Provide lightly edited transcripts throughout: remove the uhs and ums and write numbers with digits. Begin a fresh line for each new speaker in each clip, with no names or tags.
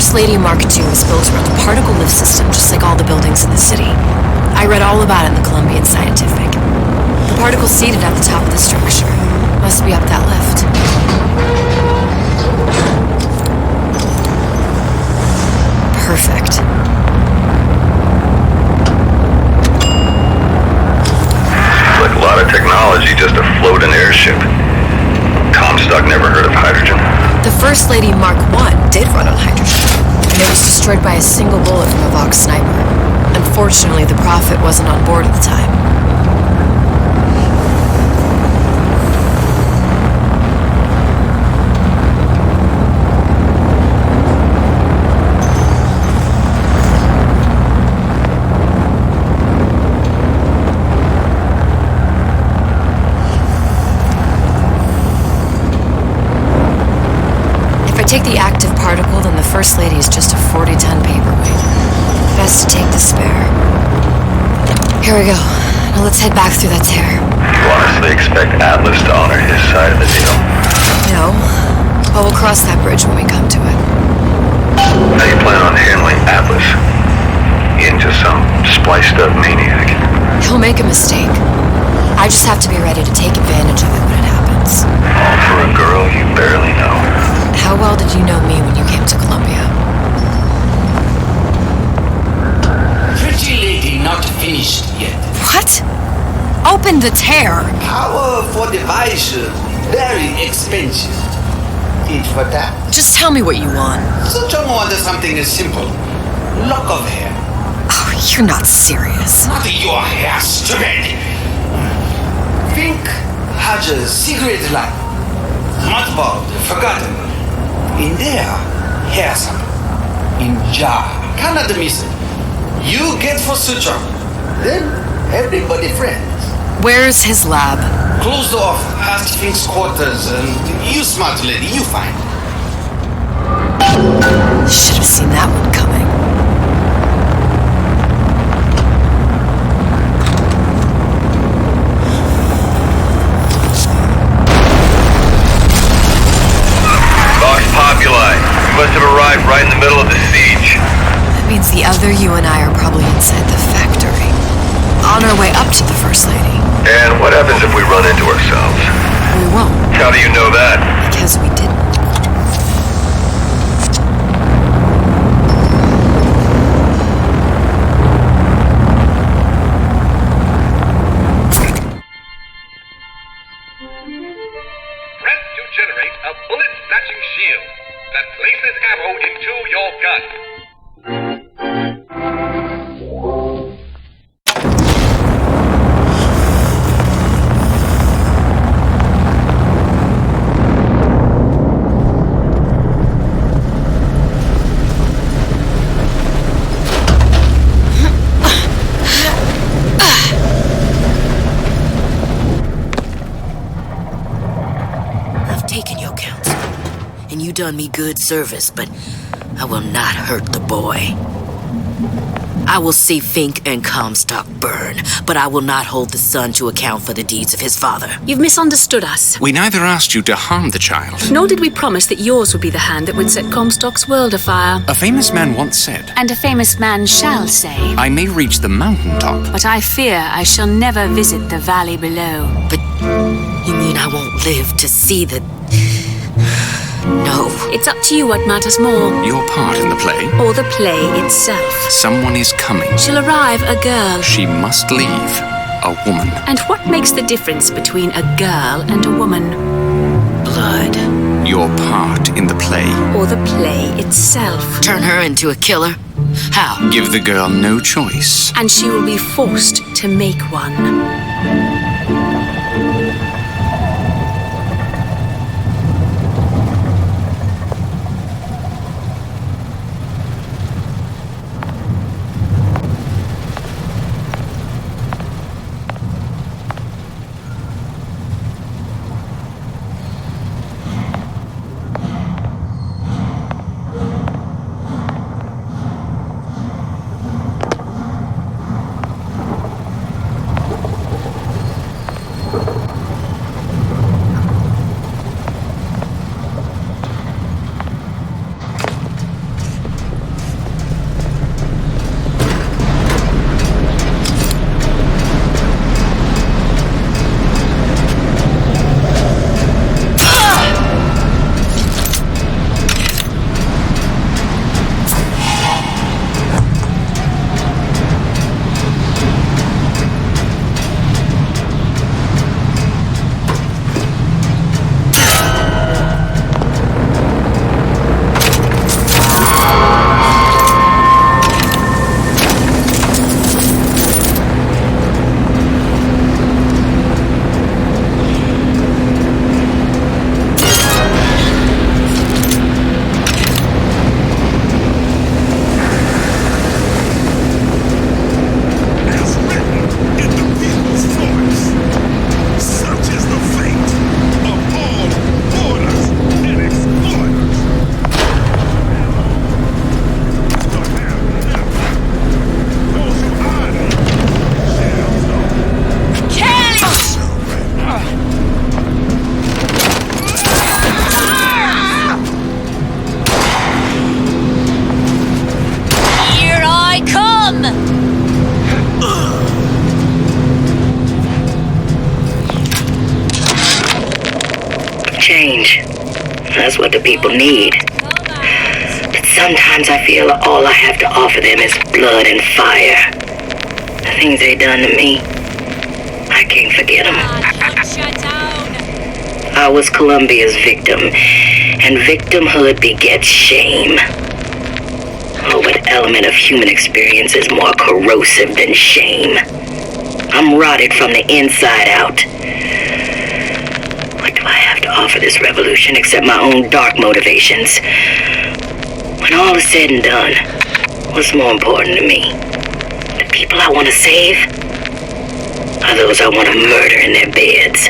First Lady Mark II was built around a particle lift system just like all the buildings in the city. I read all about it in the Columbian Scientific. The particle's seated at the top of the structure. Must be up that lift. Perfect.
Seems like a lot of technology just to float an airship. Comstock never heard of hydrogen.
The First Lady Mark I did run on hydrogen, and it was destroyed by a single bullet from a Vox sniper. Unfortunately, the Prophet wasn't on board at the time. Take the active particle, then the First Lady is just a 40-ton paperweight. Best to take the spare. Here we go. Now let's head back through that tear.
You honestly expect Atlas to honor his side of the deal?
No, but we'll cross that bridge when we come to it.
How do you plan on handling Atlas? Into some spliced-up maniac?
He'll make a mistake. I just have to be ready to take advantage of it when it happens.
All for a girl you barely know.
How well did you know me when you came to Columbia?
Pretty lady not finished yet.
What? Open the tear!
Power for device, very expensive. Eat for that.
Just tell me what you want.
Such a wonder something is simple. Lock of hair.
Oh, you're not serious.
Not your hair, stupid. Think has a secret life. Mothballed, forgotten. In there, hair sample. In jar. Cannot miss it. You get for suture. Then, everybody friends.
Where's his lab?
Closed off, past Fink's quarters, and you smart lady, you find.
Should have seen that one coming.
Must have arrived right in the middle of the siege.
That means the other you and I are probably inside the factory. On our way up to the First Lady.
And what happens if we run into ourselves?
We won't.
How do you know that?
Because we didn't.
Press to generate a bullet-snatching shield that places ammo into your gun.
I've taken your counsel, and you done me good service, but I will not hurt the boy. I will see Fink and Comstock burn, but I will not hold the son to account for the deeds of his father.
You've misunderstood us.
We neither asked you to harm the child.
Nor did we promise that yours would be the hand that would set Comstock's world afire.
A famous man once said,
And a famous man shall say,
I may reach the mountaintop.
but I fear I shall never visit the valley below.
But you mean I won't live to see the... No.
It's up to you what matters more,
Your part in the play?
or the play itself.
Someone is coming.
She'll arrive a girl.
She must leave. A woman.
And what makes the difference between a girl and a woman?
Blood.
Your part in the play.
Or the play itself?
Turn her into a killer? How?
Give the girl no choice.
And she will be forced to make one.
that's what the people need. But sometimes I feel all I have to offer them is blood and fire. The things they done to me, I can't forget them. I was Columbia's victim, and victimhood begets shame. Oh, what element of human experience is more corrosive than shame? I'm rotted from the inside out. What do I have to offer this revolution except my own dark motivations? When all is said and done, what's more important to me? The people I want to save? Or those I want to murder in their beds?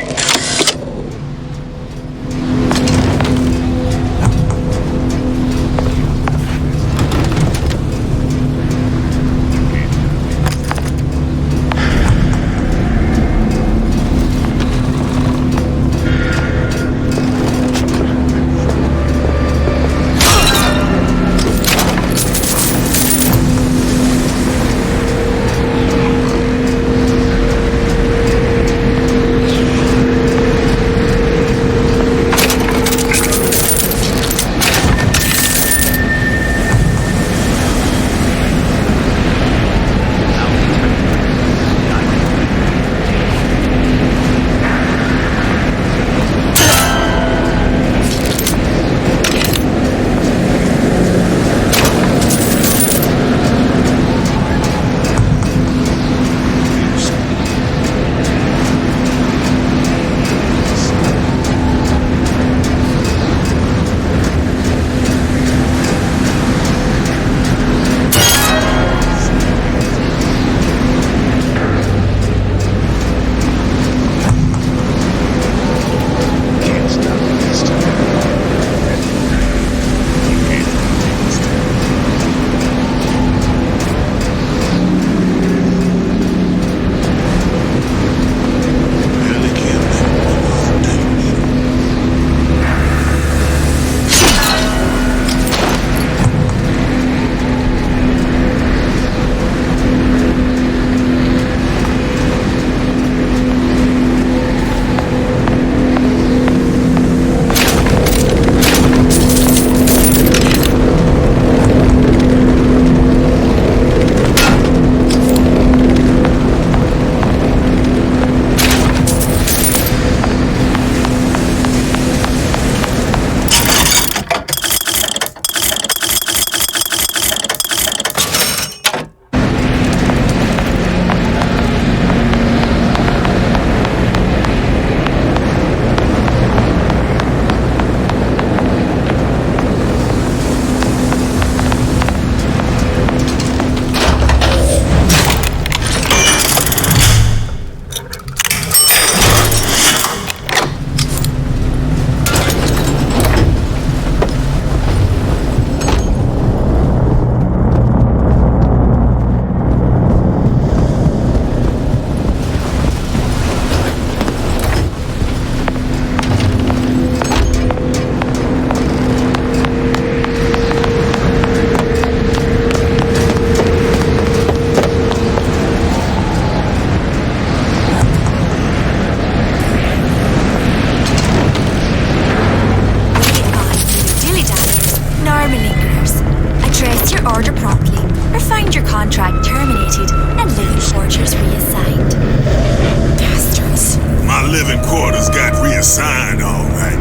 Assigned, all right.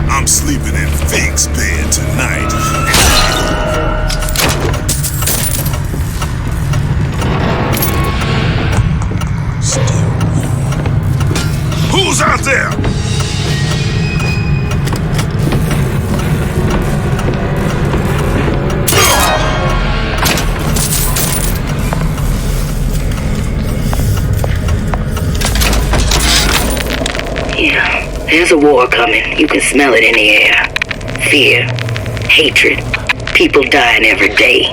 I'm sleeping in Fink's bed tonight. Still warm. Who's out there?
Yeah, there's a war coming. You can smell it in the air. Fear, hatred, people dying every day.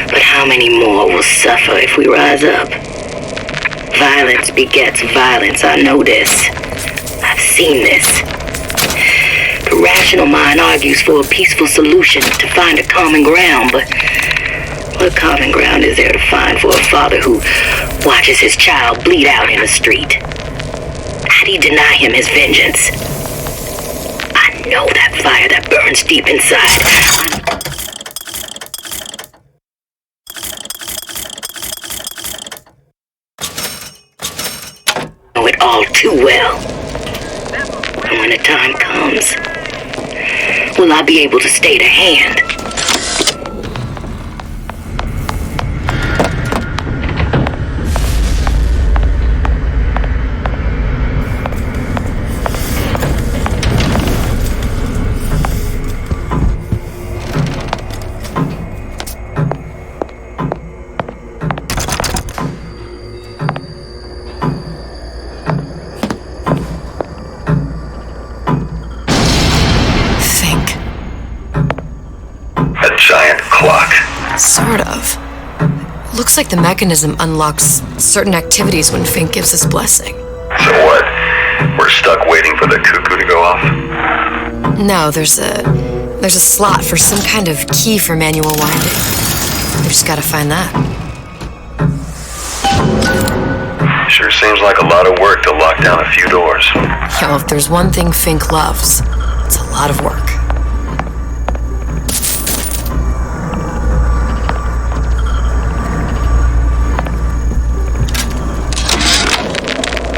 But how many more will suffer if we rise up? Violence begets violence, I know this. I've seen this. The rational mind argues for a peaceful solution to find a common ground, but what common ground is there to find for a father who watches his child bleed out in the street? How do you deny him his vengeance? I know that fire that burns deep inside. I know it all too well. And when the time comes, will I be able to stay to hand?
Giant clock.
Sort of. Looks like the mechanism unlocks certain activities when Fink gives his blessing.
So what? We're stuck waiting for the cuckoo to go off?
No, there's a slot for some kind of key for manual winding. We just gotta find that.
Sure seems like a lot of work to lock down a few doors.
Yo, if there's one thing Fink loves, it's a lot of work.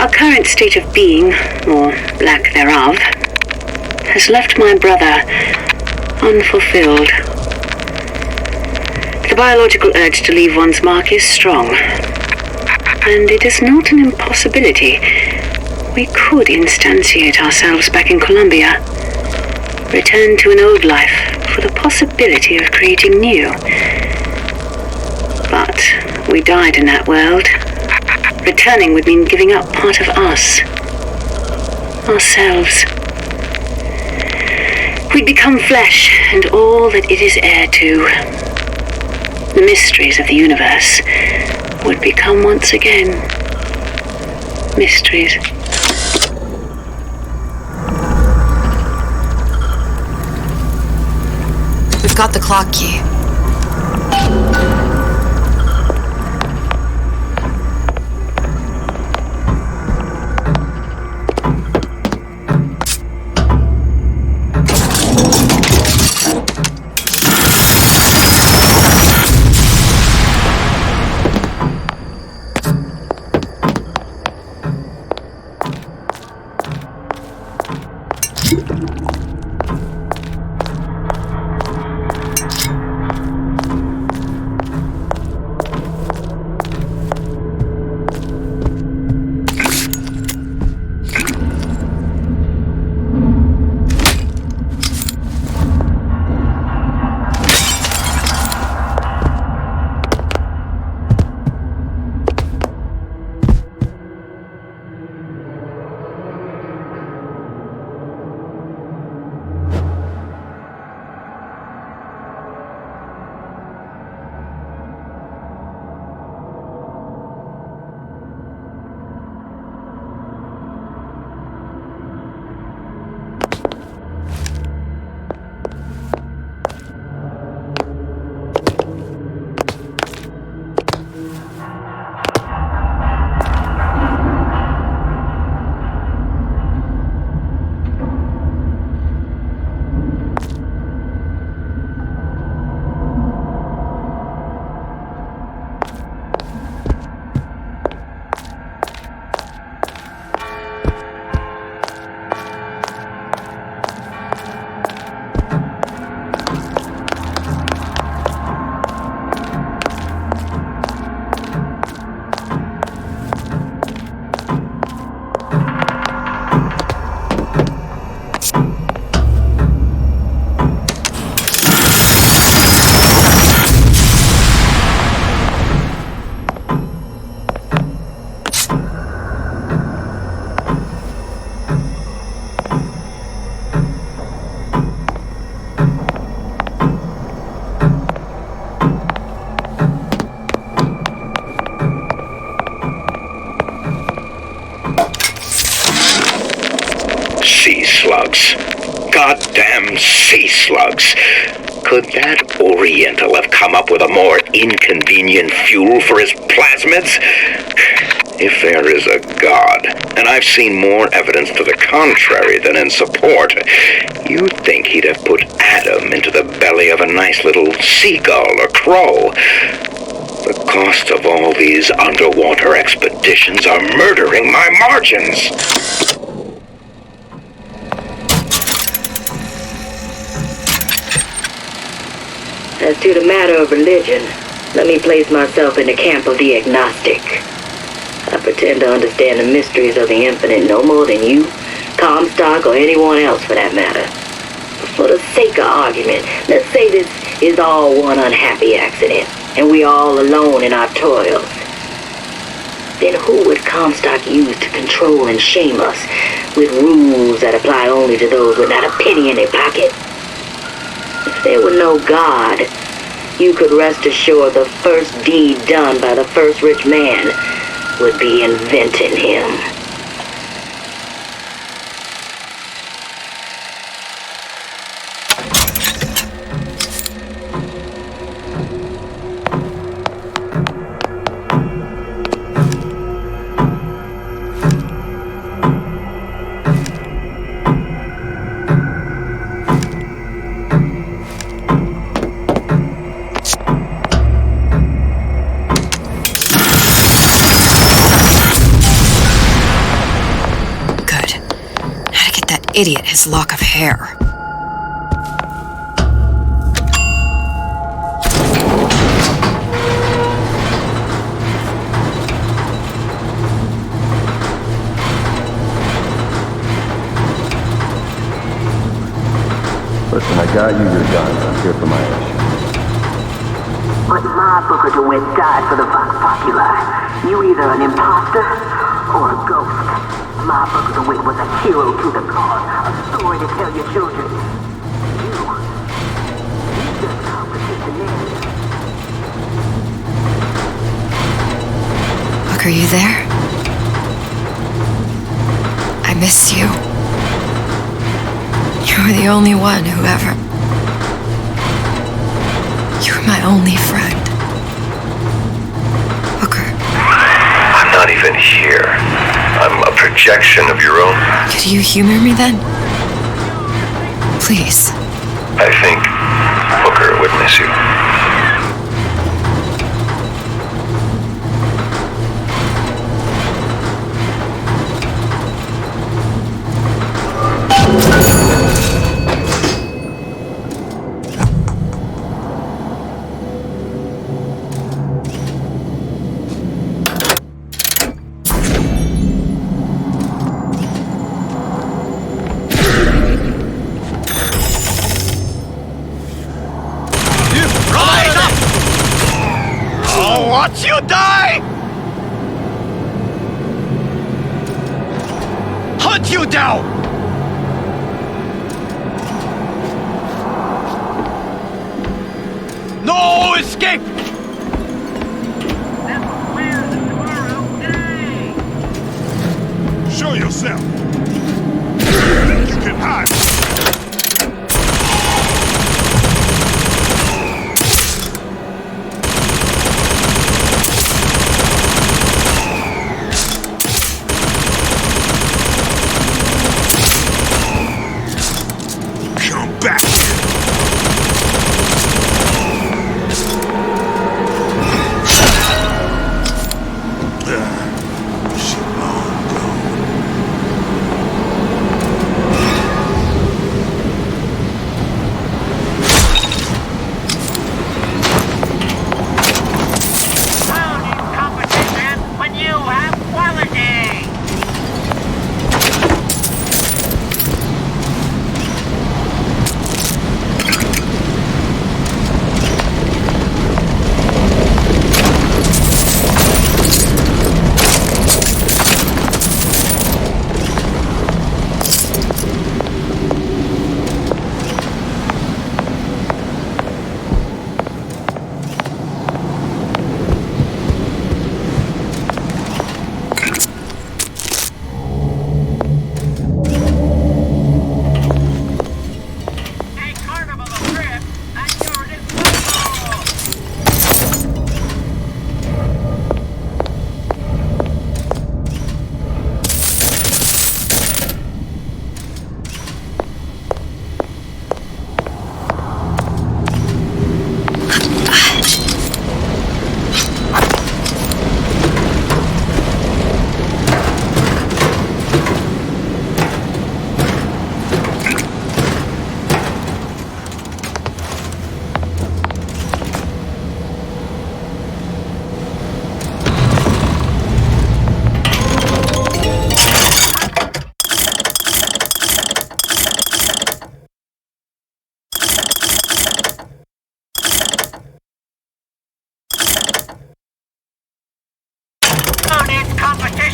Our current state of being, or lack thereof, has left my brother unfulfilled. The biological urge to leave one's mark is strong, and it is not an impossibility. We could instantiate ourselves back in Columbia, return to an old life for the possibility of creating new. But we died in that world. Returning would mean giving up part of us. Ourselves. We'd become flesh and all that it is heir to. The mysteries of the universe would become once again mysteries.
We've got the clock key.
Sea slugs. Goddamn sea slugs. Could that Oriental have come up with a more inconvenient fuel for his plasmids? If there is a God, and I've seen more evidence to the contrary than in support, you'd think he'd have put Adam into the belly of a nice little seagull or crow. The cost of all these underwater expeditions are murdering my margins.
As to the matter of religion, let me place myself in the camp of the agnostic. I pretend to understand the mysteries of the infinite no more than you, Comstock, or anyone else for that matter. But for the sake of argument, let's say this is all one unhappy accident, and we are all alone in our toils. Then who would Comstock use to control and shame us with rules that apply only to those with not a penny in their pocket? If there were no God, you could rest assured the first deed done by the first rich man would be inventing him.
Idiot his lock of hair.
Listen, I got you your gun. I'm here for my issue.
But my Booker DeWitt died for the Vox Populi. You either an imposter or a ghost. My Booker DeWitt was a hero to the cause, a story to tell your children. You just complicate the narrative.
Look, are you there? I miss you. You were the only one who ever... You were my only friend. Booker.
I'm not even here. I'm a projection of your own.
Could you humor me then? Please.
I think Booker would miss you.
Watch you die! Hunt you down! No escape!
Show yourself! You can hide!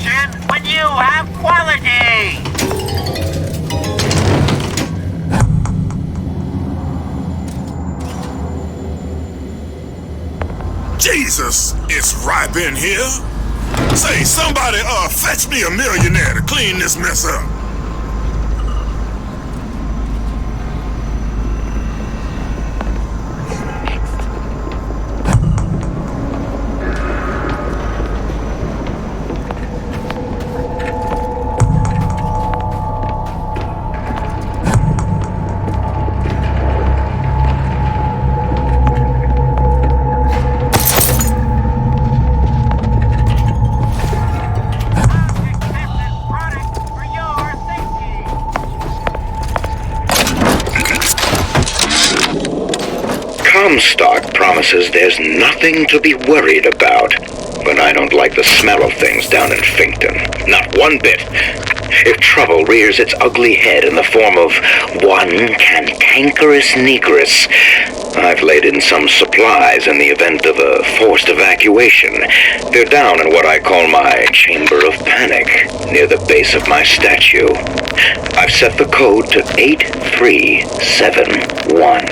station when you have quality!
Jesus, it's ripe in here. Say, somebody, fetch me a millionaire to clean this mess up.
Comstock promises there's nothing to be worried about, but I don't like the smell of things down in Finkton. Not one bit. If trouble rears its ugly head in the form of one cantankerous negress, I've laid in some supplies in the event of a forced evacuation. They're down in what I call my chamber of panic, near the base of my statue. I've set the code to 8371.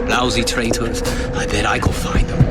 Lousy traitors. I bet I could find them.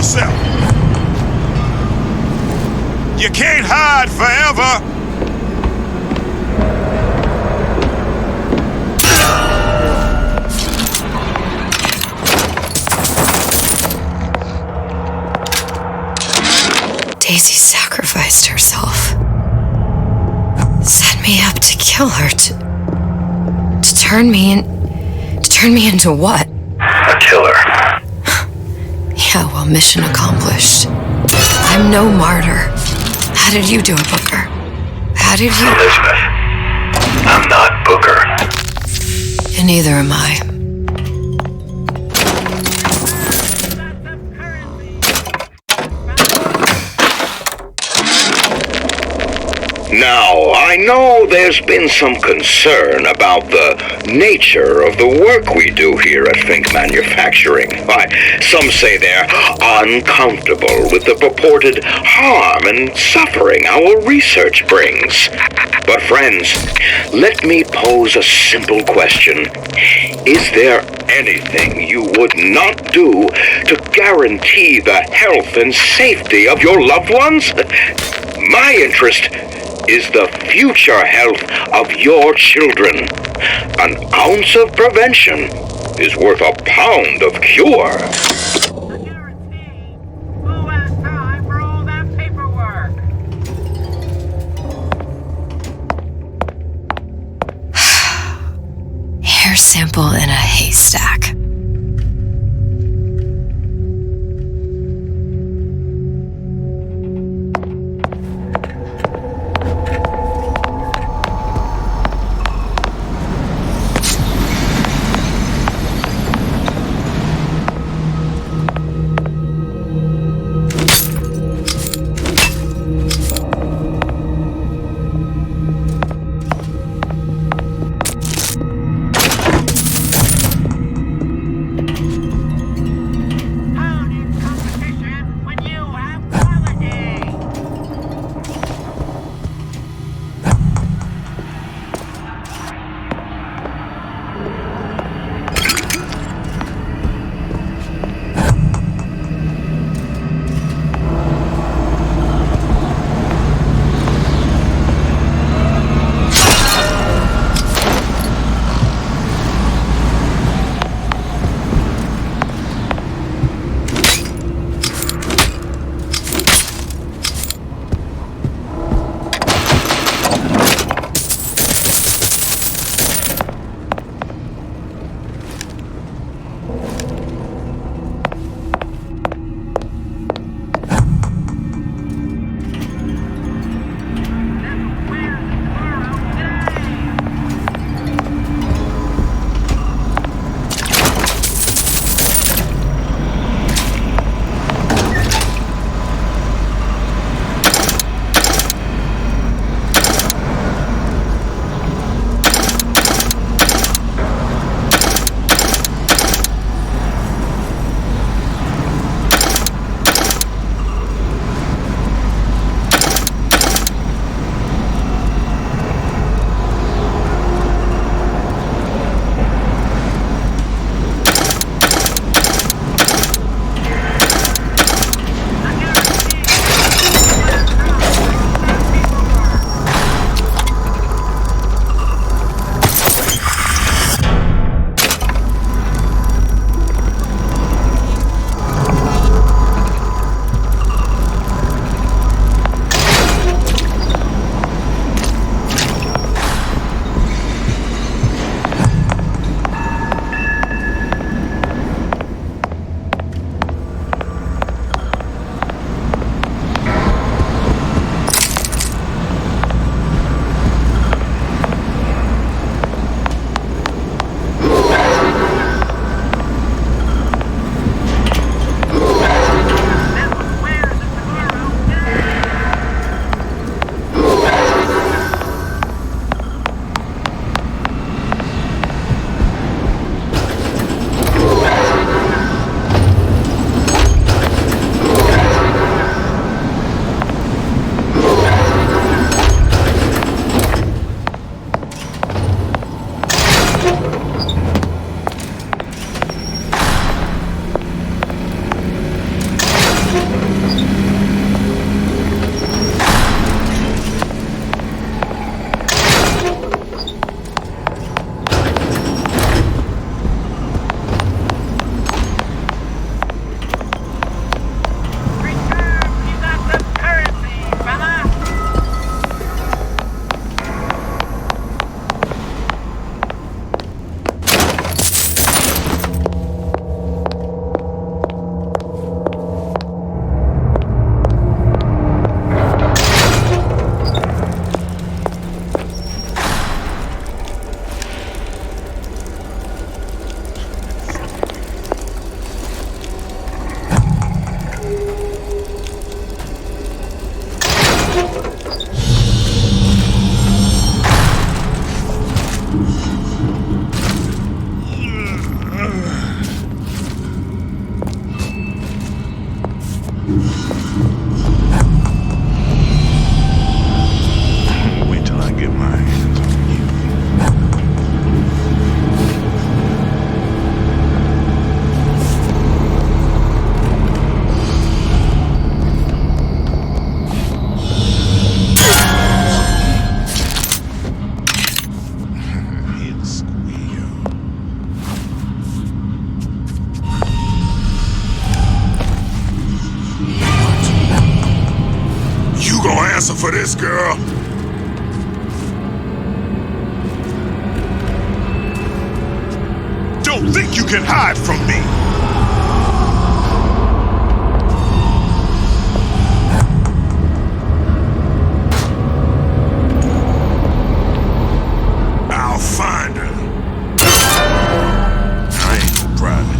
yourself. You can't hide forever.
Daisy sacrificed herself. Set me up to kill her, to turn me into what?
A killer.
Yeah, well, mission accomplished. I'm no martyr. How did you do it, Booker? How did you...
Elizabeth, I'm not Booker.
And neither am I.
Now, I know there's been some concern about the nature of the work we do here at Fink Manufacturing. Why, some say they're uncomfortable with the purported harm and suffering our research brings. But friends, let me pose a simple question. Is there anything you would not do to guarantee the health and safety of your loved ones? My interest is the future health of your children. An ounce of prevention is worth a pound of cure.
Who has time for all that paperwork?
Hair sample in a haystack.
for this, girl. Don't think you can hide from me. I'll find her. I ain't no private.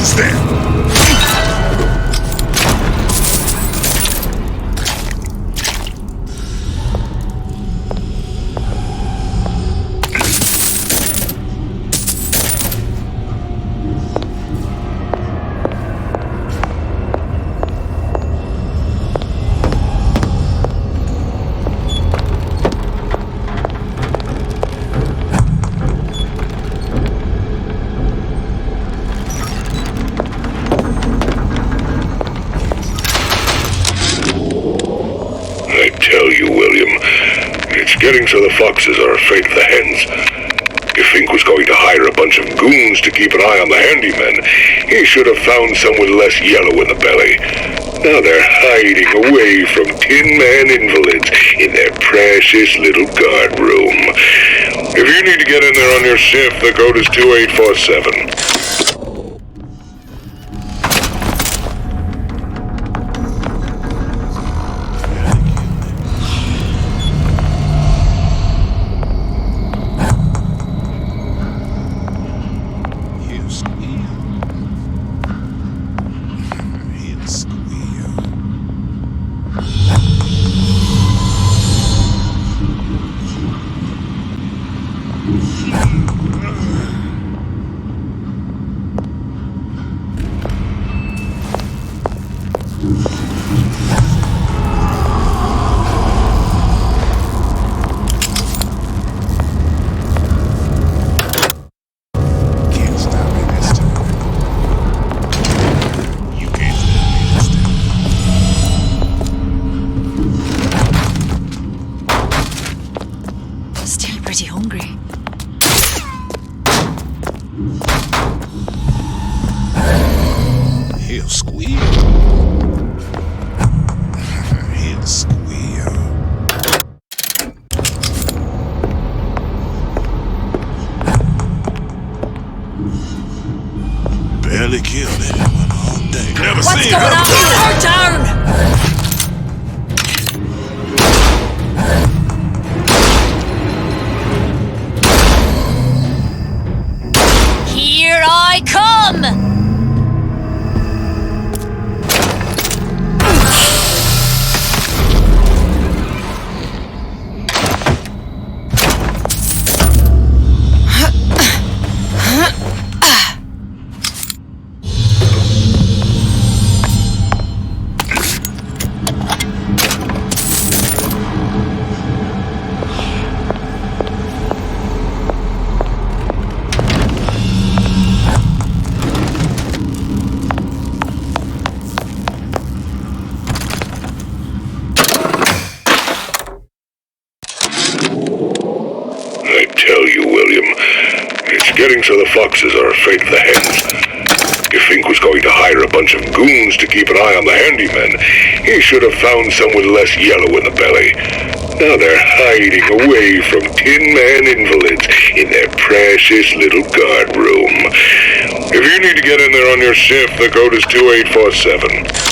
Stand. I tell you, William, it's getting so the foxes are afraid of the hens. If Fink was going to hire a bunch of goons to keep an eye on the handymen, he should have found some with less yellow in the belly. Now they're hiding away from Tin Man invalids in their precious little guard room. If you need to get in there on your shift, the code is 2847.
Pretty hungry.
He'll squeal. He'll squeal. Barely killed anyone all day. Never
What's
seen
going
her.
on? Keep her down! Here I come!
I tell you, William, it's getting so the foxes are afraid of the hens. If Fink was going to hire a bunch of goons to keep an eye on the handymen, he should have found some with less yellow in the belly. Now they're hiding away from Tin Man invalids in their precious little guard room. If you need to get in there on your shift, the code is 2847.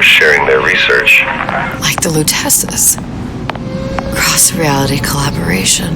were sharing their research.
Like the Luteces. Cross-reality collaboration.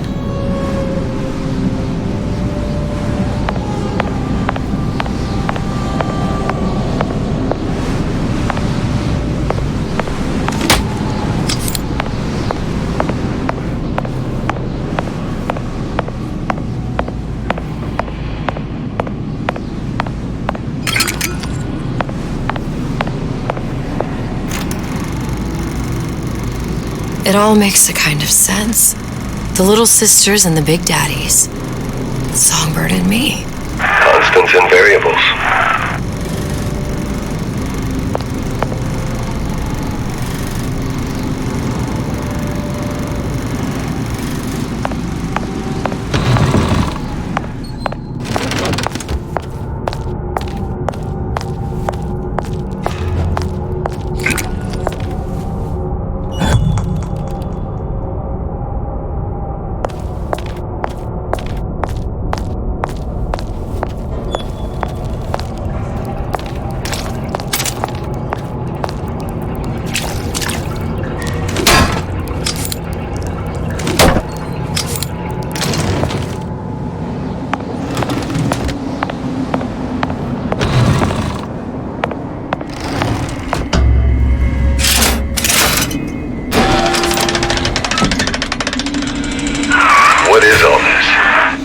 It all makes a kind of sense. The little sisters and the big daddies. Songbird and me.
Constants and variables.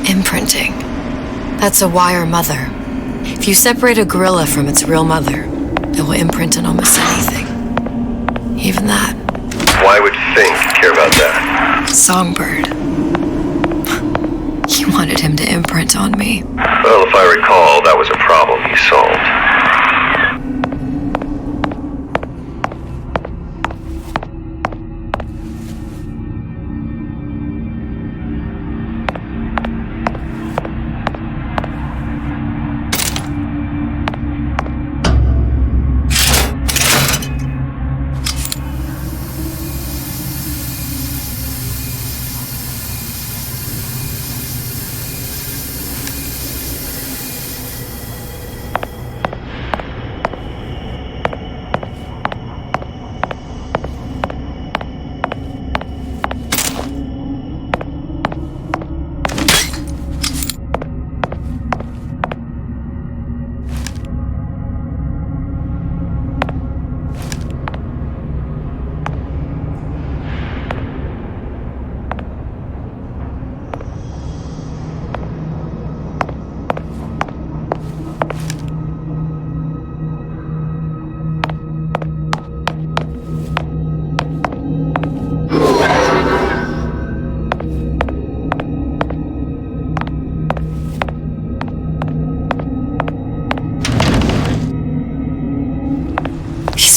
Imprinting. That's a wire mother. If you separate a gorilla from its real mother, it will imprint on almost anything. Even that.
Why would Fink care about that?
Songbird. He wanted him to imprint on me.
Well, if I recall, that was a problem he solved.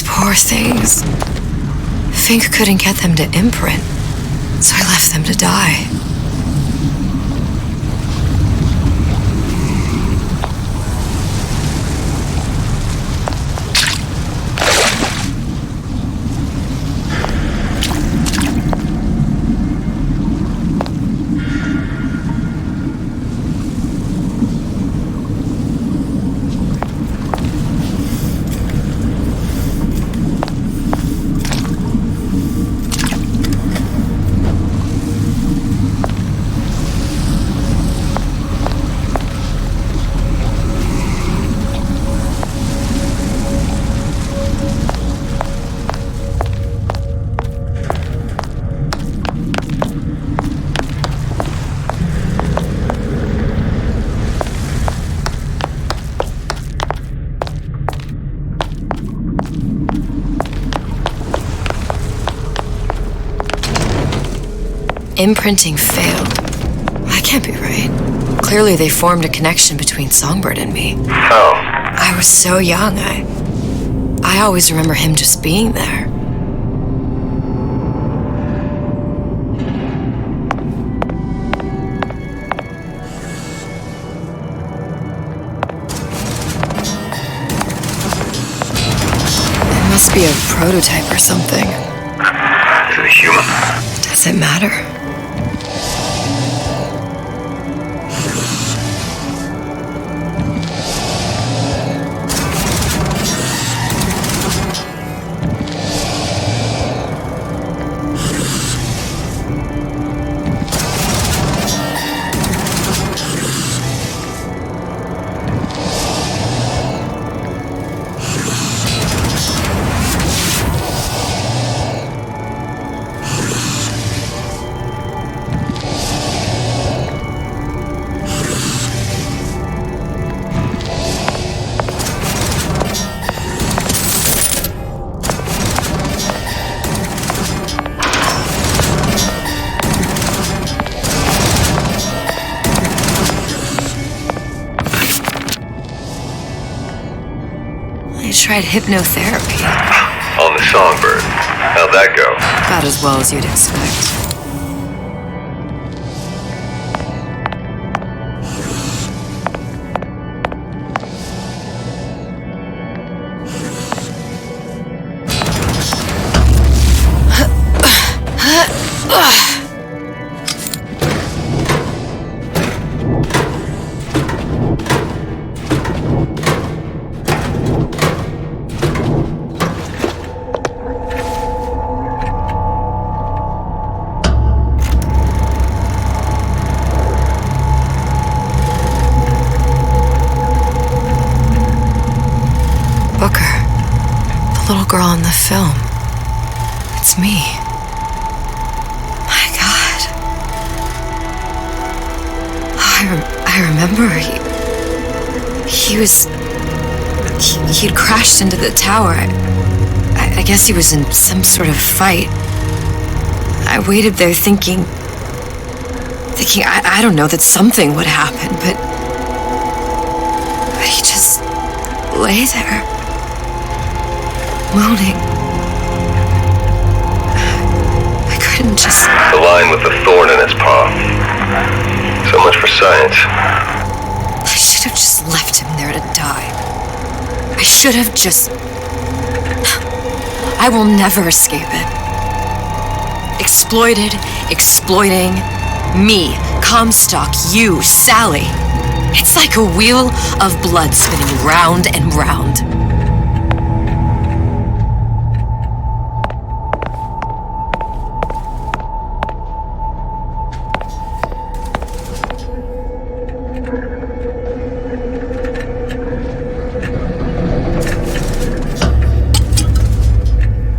Poor things. Fink couldn't get them to imprint, so I left them to die. Imprinting failed. That can't be right. Clearly they formed a connection between Songbird and me.
How?
I was so young, I always remember him just being there. It must be a prototype or something.
Is it a human?
Does it matter? tried hypnotherapy.
On the Songbird. How'd that go?
About as well as you'd expect. Girl in the film. It's me. My God. I remember he'd crashed into the tower. I guess he was in some sort of fight. I waited there thinking I don't know, that something would happen, but he just lay there. Moaning. I couldn't just...
The line with the thorn in its paw. So much for science.
I should have just left him there to die. I should have just... I will never escape it. Exploited, exploiting, me, Comstock, you, Sally. It's like a wheel of blood spinning round and round.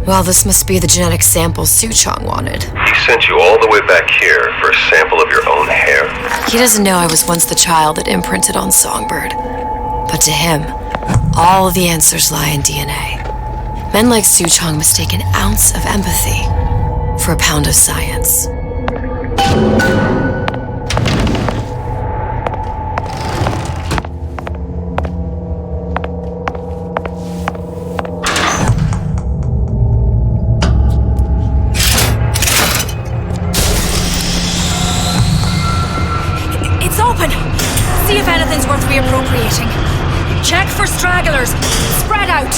Well, this must be the genetic sample Suchong wanted.
He sent you all the way back here for a sample of your own hair?
He doesn't know I was once the child that imprinted on Songbird. But to him, all of the answers lie in DNA. Men like Suchong mistake an ounce of empathy for a pound of science.
See if anything's worth reappropriating. Check for stragglers. Spread out.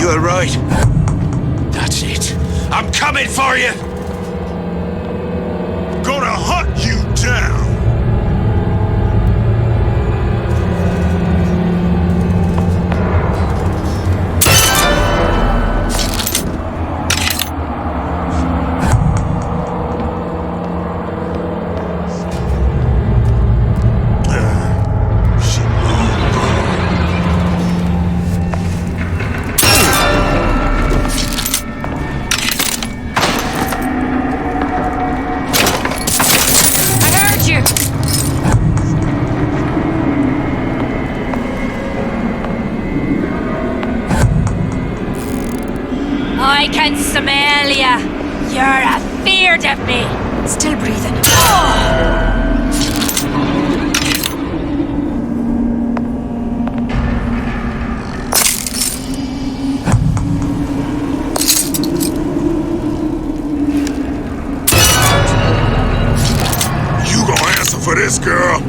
You're right. That's it. I'm coming for you! Gonna hunt you down!
I can smell ya. You're afeard of me. Still breathing.
You gonna answer for this, girl?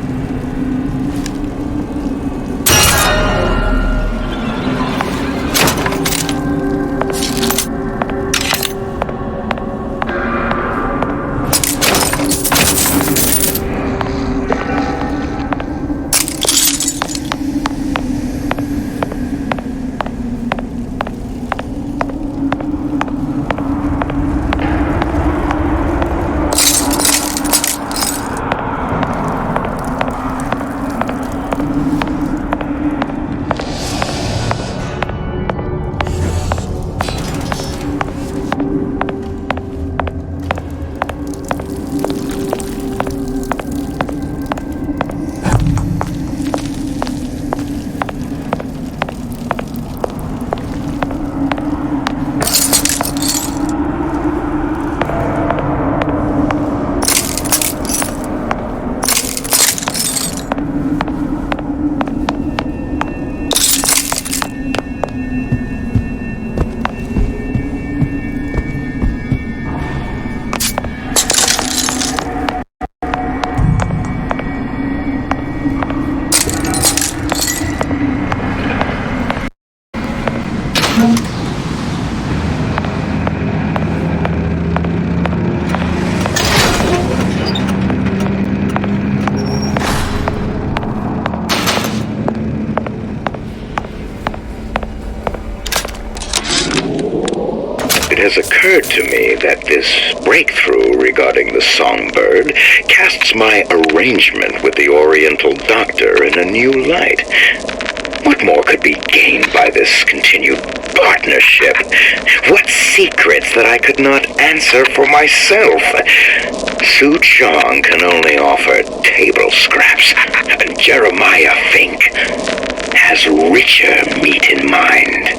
it has occurred to me that this breakthrough regarding the songbird casts my arrangement with the Oriental Doctor in a new light. What more could be gained by this continued partnership? What secrets that I could not answer for myself? Su Chong can only offer table scraps, and Jeremiah Fink has richer meat in mind.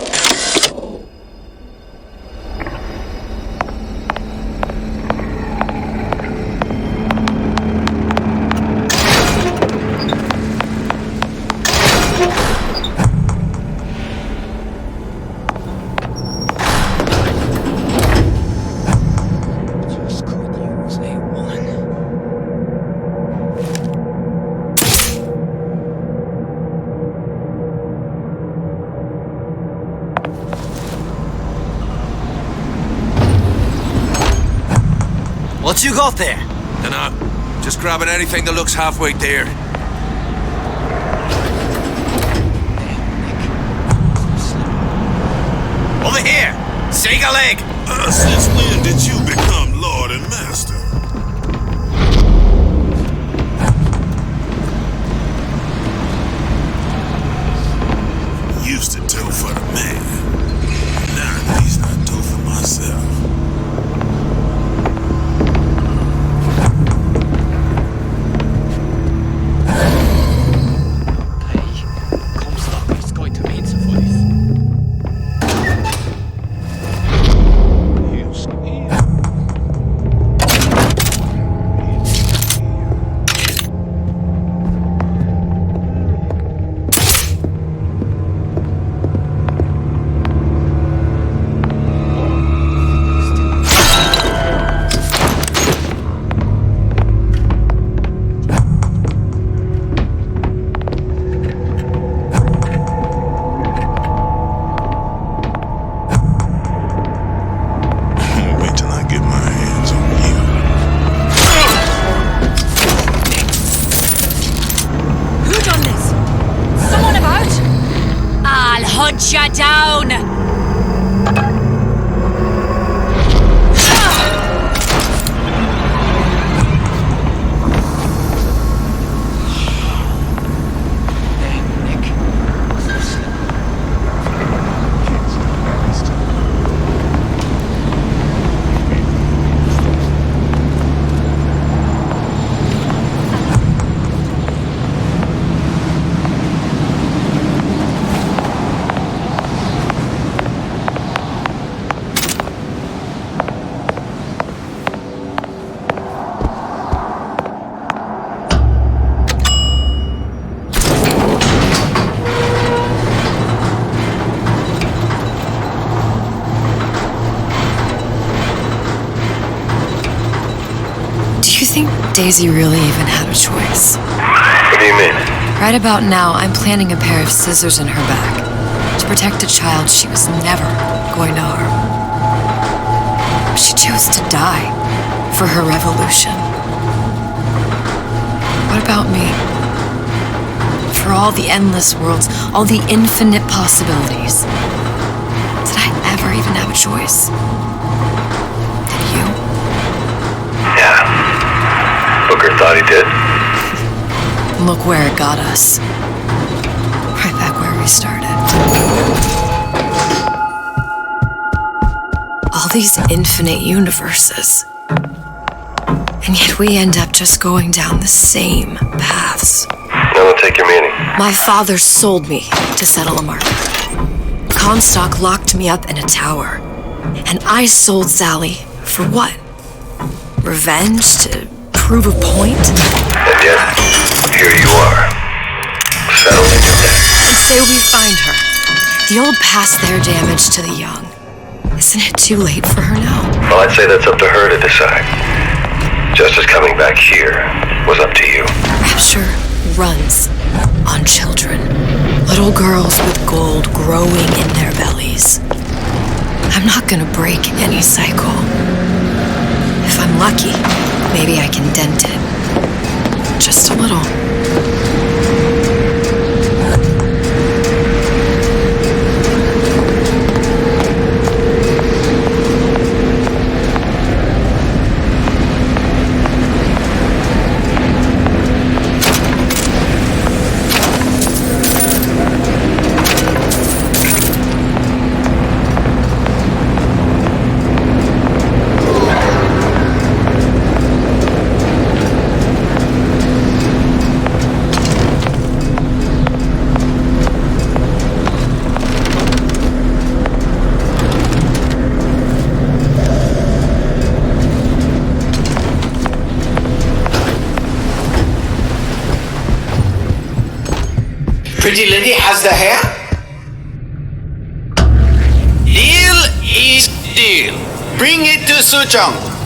What you got there?
Dunno. Just grabbing anything that looks halfway there.
Over here! Shake a leg!
Since when did you become Lord and Master? Used to do for the man. Nowadays I do for myself.
Hunt ya down!
Do you think Daisy really even had a choice?
What do you mean?
Right about now, I'm planting a pair of scissors in her back to protect a child she was never going to harm. She chose to die for her revolution. What about me? For all the endless worlds, all the infinite possibilities. Did I ever even have a choice? Did you?
Yeah. Booker thought he did.
Look where it got us. Right back where we started. All these infinite universes. And yet we end up just going down the same paths.
Now we'll take your meaning.
My father sold me to settle a market. Comstock locked me up in a tower. And I sold Sally for what? Revenge? To prove a point?
And yet, here you are, settling your debt.
And say we find her. The old past their damage to the young. Isn't it too late for her now?
Well, I'd say that's up to her to decide. Justice coming back here was up to you.
Rapture runs on children. Little girls with gold growing in their bellies. I'm not gonna break any cycle. If I'm lucky, maybe I can dent it. Just a little.
Mr. Hare?
Deal is deal.
Bring it to Suchong.